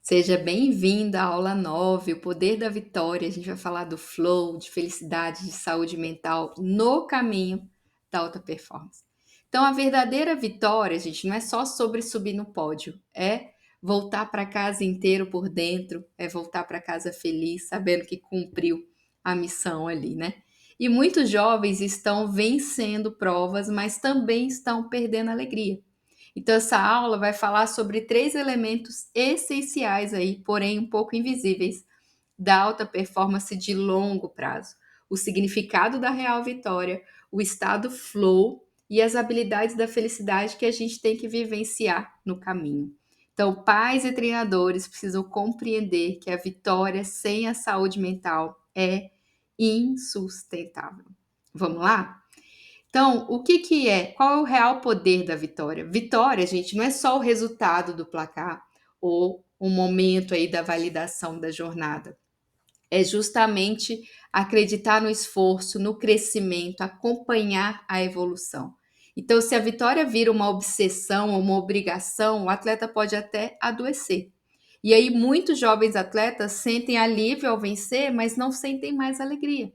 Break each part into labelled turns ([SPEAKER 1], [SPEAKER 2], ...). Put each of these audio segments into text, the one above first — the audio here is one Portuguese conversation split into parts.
[SPEAKER 1] Seja bem-vinda à aula 9, o poder da vitória. A gente vai falar do flow, de felicidade, de saúde mental no caminho da alta performance. Então, a verdadeira vitória, gente, não é só sobre subir no pódio, é voltar para casa inteiro por dentro, é voltar para casa feliz, sabendo que cumpriu a missão ali, né? E muitos jovens estão vencendo provas, mas também estão perdendo a alegria. Então, essa aula vai falar sobre três elementos essenciais aí, porém um pouco invisíveis, da alta performance de longo prazo: o significado da real vitória, o estado flow e as habilidades da felicidade que a gente tem que vivenciar no caminho. Então, pais e treinadores precisam compreender que a vitória sem a saúde mental é insustentável. Vamos lá? Então, o que que é? Qual é o real poder da vitória? Vitória, gente, não é só o resultado do placar ou o momento aí da validação da jornada. É justamente acreditar no esforço, no crescimento, acompanhar a evolução. Então, se a vitória vira uma obsessão ou uma obrigação, o atleta pode até adoecer. E aí, muitos jovens atletas sentem alívio ao vencer, mas não sentem mais alegria.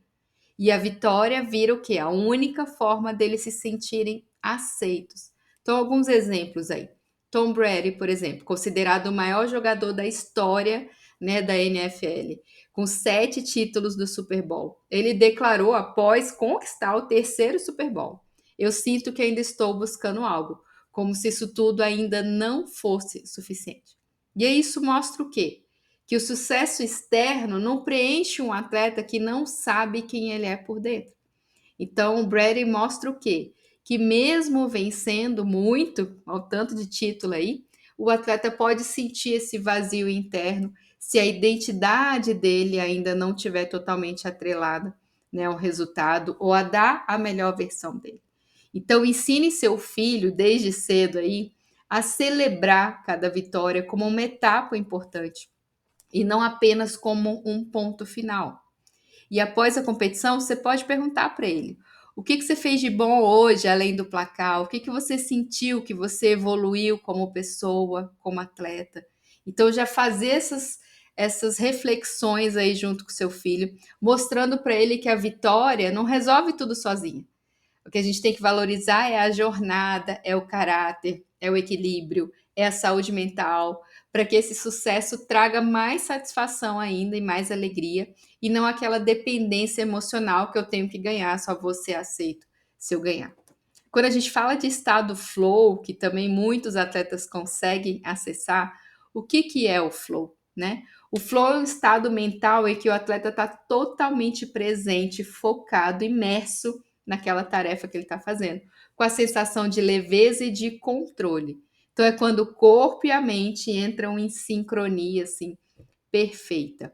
[SPEAKER 1] E a vitória vira o quê? A única forma deles se sentirem aceitos. Então, alguns exemplos aí. Tom Brady, por exemplo, considerado o maior jogador da história, né, da NFL, com 7 títulos do Super Bowl. Ele declarou após conquistar o terceiro Super Bowl: "Eu sinto que ainda estou buscando algo, como se isso tudo ainda não fosse suficiente." E aí isso mostra o quê? Que o sucesso externo não preenche um atleta que não sabe quem ele é por dentro. Então, o Brady mostra o quê? Que mesmo vencendo muito, ao tanto de título aí, o atleta pode sentir esse vazio interno se a identidade dele ainda não estiver totalmente atrelada, né, ao resultado ou a dar a melhor versão dele. Então, ensine seu filho desde cedo aí a celebrar cada vitória como uma etapa importante e não apenas como um ponto final. E após a competição, você pode perguntar para ele: o que que você fez de bom hoje, além do placar? O que que você sentiu que você evoluiu como pessoa, como atleta? Então, já fazer essas reflexões aí junto com seu filho, mostrando para ele que a vitória não resolve tudo sozinha. O que a gente tem que valorizar é a jornada, é o caráter, é o equilíbrio, é a saúde mental, para que esse sucesso traga mais satisfação ainda e mais alegria, e não aquela dependência emocional que eu tenho que ganhar, só vou ser aceito se eu ganhar. Quando a gente fala de estado flow, que também muitos atletas conseguem acessar, o que que é o flow, né? O flow é um estado mental em que o atleta está totalmente presente, focado, imerso naquela tarefa que ele está fazendo, com a sensação de leveza e de controle. Então é quando o corpo e a mente entram em sincronia, assim, perfeita.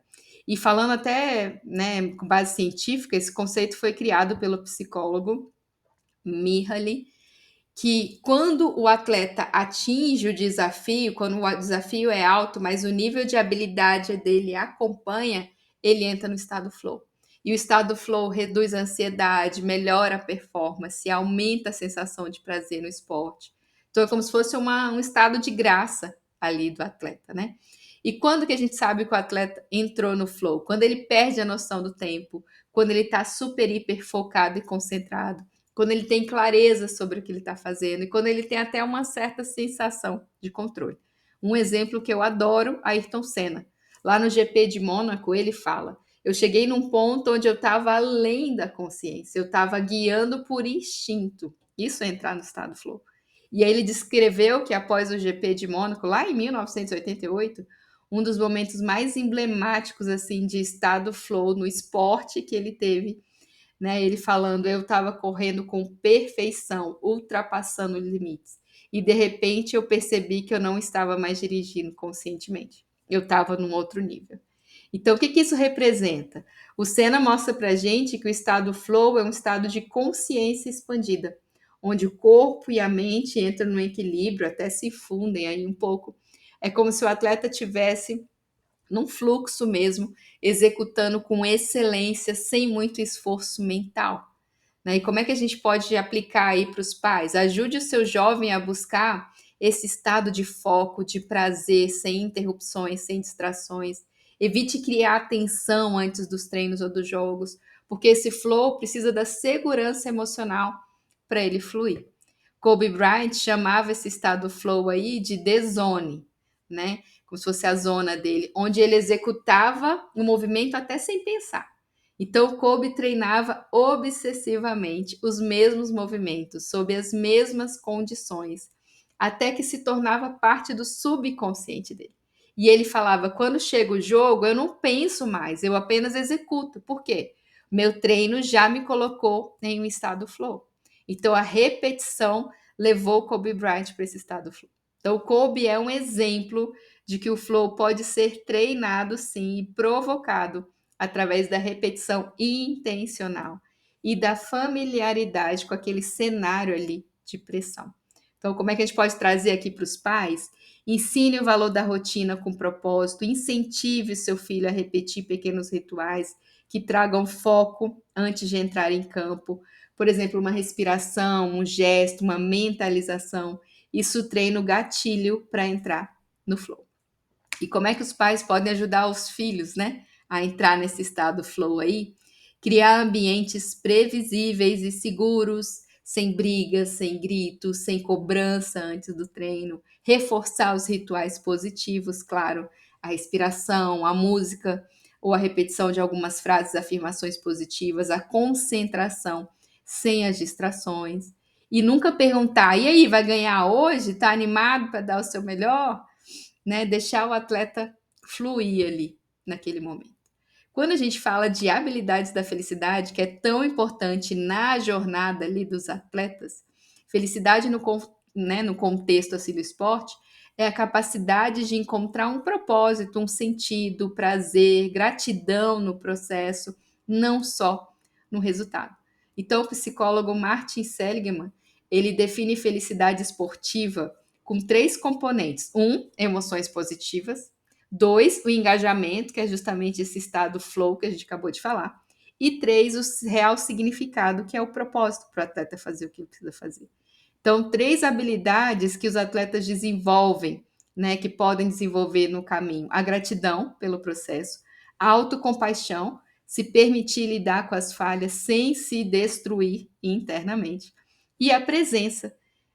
[SPEAKER 1] E falando até, né, com base científica, esse conceito foi criado pelo psicólogo Mihaly, que quando o atleta atinge o desafio, quando o desafio é alto, mas o nível de habilidade dele acompanha, ele entra no estado flow. E o estado flow reduz a ansiedade, melhora a performance, aumenta a sensação de prazer no esporte. Então é como se fosse um estado de graça ali do atleta, né? E quando que a gente sabe que o atleta entrou no flow? Quando ele perde a noção do tempo, quando ele está super, hiper focado e concentrado, quando ele tem clareza sobre o que ele está fazendo e quando ele tem até uma certa sensação de controle. Um exemplo que eu adoro, Ayrton Senna. Lá no GP de Mônaco, ele fala: eu cheguei num ponto onde eu estava além da consciência, eu estava guiando por instinto. Isso é entrar no estado flow. E aí ele descreveu que após o GP de Mônaco, lá em 1988, um dos momentos mais emblemáticos assim de estado flow no esporte que ele teve, né? Ele falando: eu estava correndo com perfeição, ultrapassando os limites. E de repente eu percebi que eu não estava mais dirigindo conscientemente. Eu estava num outro nível. Então, o que que isso representa? O Senna mostra para gente que o estado flow é um estado de consciência expandida, onde o corpo e a mente entram no equilíbrio, até se fundem aí um pouco. É como se o atleta tivesse num fluxo mesmo, executando com excelência, sem muito esforço mental. Né? E como é que a gente pode aplicar aí para os pais? Ajude o seu jovem a buscar esse estado de foco, de prazer, sem interrupções, sem distrações. Evite criar tensão antes dos treinos ou dos jogos, porque esse flow precisa da segurança emocional para ele fluir. Kobe Bryant chamava esse estado flow aí de the zone, né? Como se fosse a zona dele, onde ele executava o movimento até sem pensar. Então, Kobe treinava obsessivamente os mesmos movimentos, sob as mesmas condições, até que se tornava parte do subconsciente dele. E ele falava: quando chega o jogo, eu não penso mais, eu apenas executo. Por quê? Meu treino já me colocou em um estado flow. Então, a repetição levou Kobe Bryant para esse estado flow. Então, o Kobe é um exemplo de que o flow pode ser treinado, sim, e provocado através da repetição intencional e da familiaridade com aquele cenário ali de pressão. Então, como é que a gente pode trazer aqui para os pais? Ensine o valor da rotina com propósito, incentive seu filho a repetir pequenos rituais que tragam foco antes de entrar em campo. Por exemplo, uma respiração, um gesto, uma mentalização. Isso treina o gatilho para entrar no flow. E como é que os pais podem ajudar os filhos, né, a entrar nesse estado flow aí? Criar ambientes previsíveis e seguros, sem brigas, sem gritos, sem cobrança antes do treino, reforçar os rituais positivos, claro, a respiração, a música ou a repetição de algumas frases, afirmações positivas, a concentração sem as distrações. E nunca perguntar: "E aí, vai ganhar hoje? Tá animado para dar o seu melhor?", né? Deixar o atleta fluir ali naquele momento. Quando a gente fala de habilidades da felicidade, que é tão importante na jornada ali dos atletas, felicidade no contexto assim do esporte é a capacidade de encontrar um propósito, um sentido, prazer, gratidão no processo, não só no resultado. Então, o psicólogo Martin Seligman, ele define felicidade esportiva com 3 componentes. 1, emoções positivas. 2, o engajamento, que é justamente esse estado flow que a gente acabou de falar. E 3, o real significado, que é o propósito para o atleta fazer o que ele precisa fazer. Então, 3 habilidades que os atletas desenvolvem, né, que podem desenvolver no caminho: a gratidão pelo processo, a autocompaixão, se permitir lidar com as falhas sem se destruir internamente, e a presença,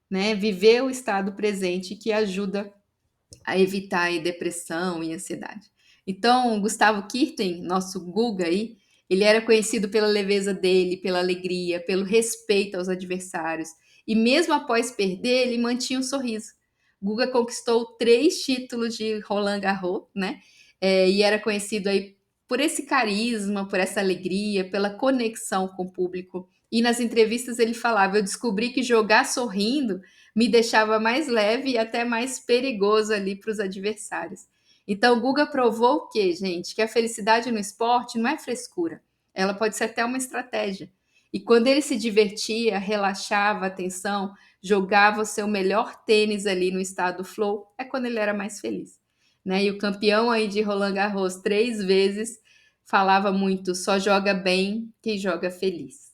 [SPEAKER 1] né, viver o estado presente, que ajuda a evitar aí depressão e ansiedade. Então, Gustavo Kirten, nosso Guga aí, ele era conhecido pela leveza dele, pela alegria, pelo respeito aos adversários. E mesmo após perder, ele mantinha um sorriso. Guga conquistou 3 títulos de Roland Garros, né? E era conhecido aí por esse carisma, por essa alegria, pela conexão com o público. E nas entrevistas ele falava: eu descobri que jogar sorrindo me deixava mais leve e até mais perigoso ali para os adversários. Então, o Guga provou o quê, gente? Que a felicidade no esporte não é frescura. Ela pode ser até uma estratégia. E quando ele se divertia, relaxava a atenção, jogava o seu melhor tênis ali no estado flow, é quando ele era mais feliz. Né? E o campeão aí de Roland Garros 3 vezes falava muito: só joga bem quem joga feliz.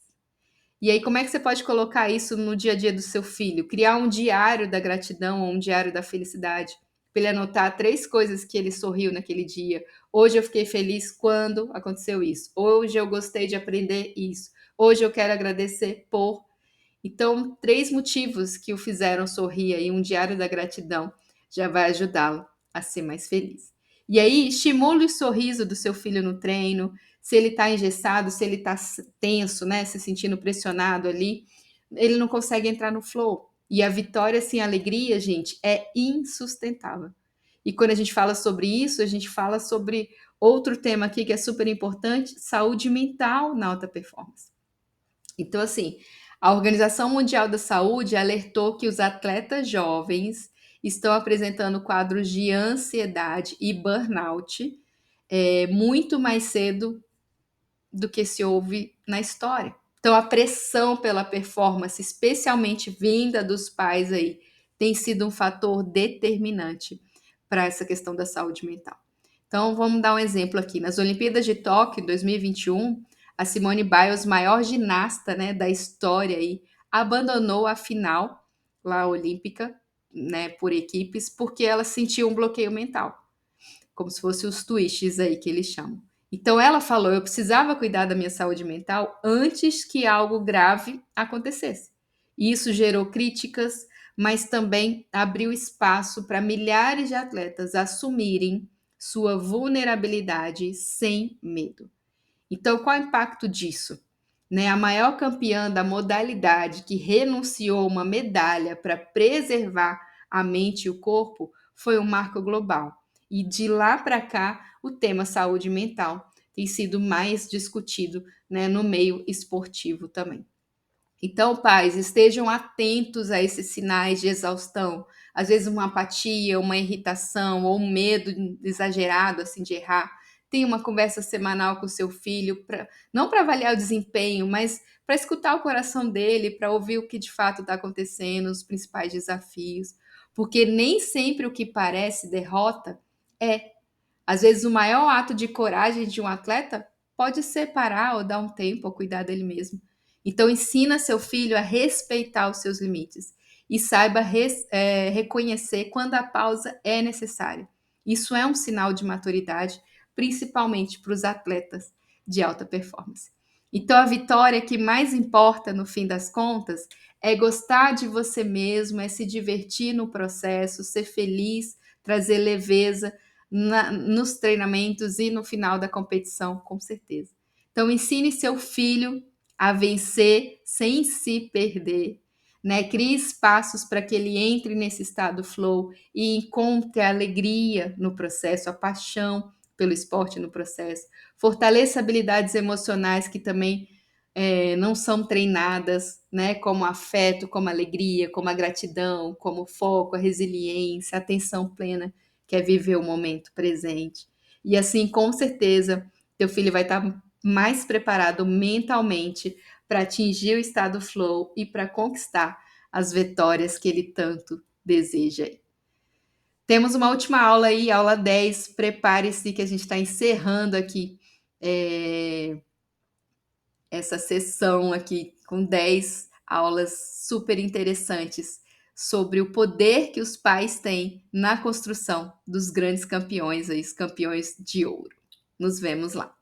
[SPEAKER 1] E aí, como é que você pode colocar isso no dia a dia do seu filho? Criar um diário da gratidão ou um diário da felicidade, para ele anotar 3 coisas que ele sorriu naquele dia. Hoje eu fiquei feliz quando aconteceu isso. Hoje eu gostei de aprender isso. Hoje eu quero agradecer por. Então, 3 motivos que o fizeram sorrir aí, um diário da gratidão, já vai ajudá-lo a ser mais feliz. E aí, estimule o sorriso do seu filho no treino. Se ele está engessado, se ele está tenso, né, se sentindo pressionado ali, ele não consegue entrar no flow. E a vitória sem alegria, gente, é insustentável. E quando a gente fala sobre isso, a gente fala sobre outro tema aqui que é super importante: saúde mental na alta performance. Então, assim, a Organização Mundial da Saúde alertou que os atletas jovens estão apresentando quadros de ansiedade e burnout muito mais cedo do que se ouve na história. Então, a pressão pela performance, especialmente vinda dos pais aí, tem sido um fator determinante para essa questão da saúde mental. Então, vamos dar um exemplo aqui. Nas Olimpíadas de Tóquio 2021, a Simone Biles, maior ginasta, né, da história aí, abandonou a final lá olímpica né, por equipes, porque ela sentia um bloqueio mental, como se fosse os twists aí que eles chamam. Então ela falou: eu precisava cuidar da minha saúde mental antes que algo grave acontecesse. E isso gerou críticas, mas também abriu espaço para milhares de atletas assumirem sua vulnerabilidade sem medo. Então, qual é o impacto disso? Né, a maior campeã da modalidade que renunciou a uma medalha para preservar a mente e o corpo foi um marco global. E de lá para cá, o tema saúde mental tem sido mais discutido, né, no meio esportivo também. Então, pais, estejam atentos a esses sinais de exaustão, às vezes uma apatia, uma irritação ou um medo exagerado assim de errar. Tenha uma conversa semanal com o seu filho, não para avaliar o desempenho, mas para escutar o coração dele, para ouvir o que de fato está acontecendo, os principais desafios. Porque nem sempre o que parece derrota é. Às vezes, o maior ato de coragem de um atleta pode ser parar ou dar um tempo ou cuidar dele mesmo. Então, ensina seu filho a respeitar os seus limites e saiba reconhecer quando a pausa é necessária. Isso é um sinal de maturidade, principalmente para os atletas de alta performance. Então, a vitória que mais importa no fim das contas é gostar de você mesmo, é se divertir no processo, ser feliz, trazer leveza nos treinamentos e no final da competição, com certeza. Então, ensine seu filho a vencer sem se perder. Né? Crie espaços para que ele entre nesse estado flow e encontre a alegria no processo, a paixão pelo esporte no processo. Fortaleça habilidades emocionais que também não são treinadas, né? Como afeto, como alegria, como a gratidão, como o foco, a resiliência, a atenção plena, que é viver o momento presente. E assim, com certeza, teu filho vai estar mais preparado mentalmente para atingir o estado flow e para conquistar as vitórias que ele tanto deseja. Temos uma última aula aí, aula 10. Prepare-se que a gente está encerrando aqui essa sessão aqui com 10 aulas super interessantes sobre o poder que os pais têm na construção dos grandes campeões, aí, os campeões de ouro. Nos vemos lá.